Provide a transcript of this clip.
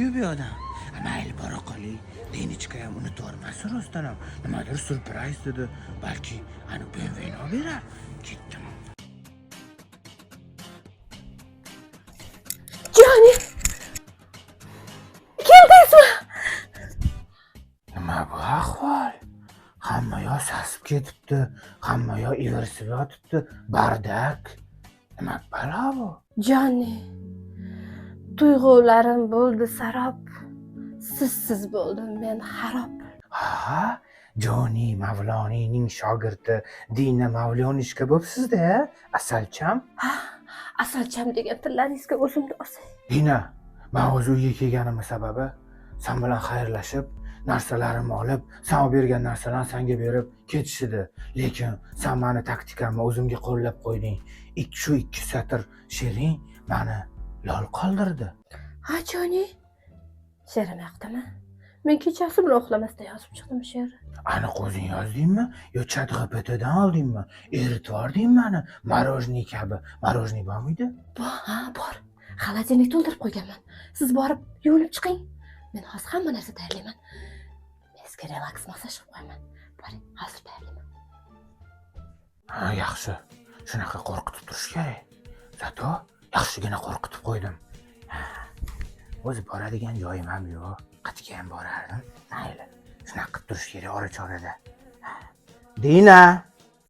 ketdi-yu bu yoqdan. Mayli bora qolay. Denichka ham unutvormasin rostdan ham. Nimadir surpriz dedi. Balki ani benveno berar. Ketdim. Joni! Keldingizmi? Nima bu ahvol? Hamma yoq sasib ketibdi, hamma yoq ivirsib yotibdi, bardak. Nima balo bu? Joni, tuyg'ularim bo'ldi sarob. Sizsiz bo'ldim men xarob. Ha, Joni Mavloniyning shogirdi Dina Mavlonishka bo'psiz-da, asalcham. Ha, asalcham degan tillaringizga o'zimni osay. Dina, men o'zi uyga kelganimning sababi sen bilan xayrlashib, narsalarimni olib, sen olib bergan narsalarni senga berib ketishdi. Lekin sen meni taktikamni o'zimga qo'llab qo'yding. Shu 2 satr she'ring meni lol qoldirdi. Ha, Joni. She'rim yoqdimi? Men kechasi bilan uxlamasdan yozib chiqdim she'rni. Aniq o'zing yozdingmi yo ChatGPTdan oldingmi? Eritvordingmi meni morojniy kabi? Morojniy bormidi? Ha, bor. Xolodilnik to'ldirib qo'yganman. Siz borib yuvinib chiqing. Men hozir hamma narsa tayyorlayman. Men sizga relaks massaj qilib qo'yaman. Boring, hozir tayyorlayman. Ha, yaxshi. Shunaqa qo'rqitib turish kerak. Zato yaxshigina qo'rqitib qo'ydim. O'zi boradigan joyim ham yo'q. Qatga ham borardim. Mayli. Shunaqa qilib turish kerak ora-chorada. Dina!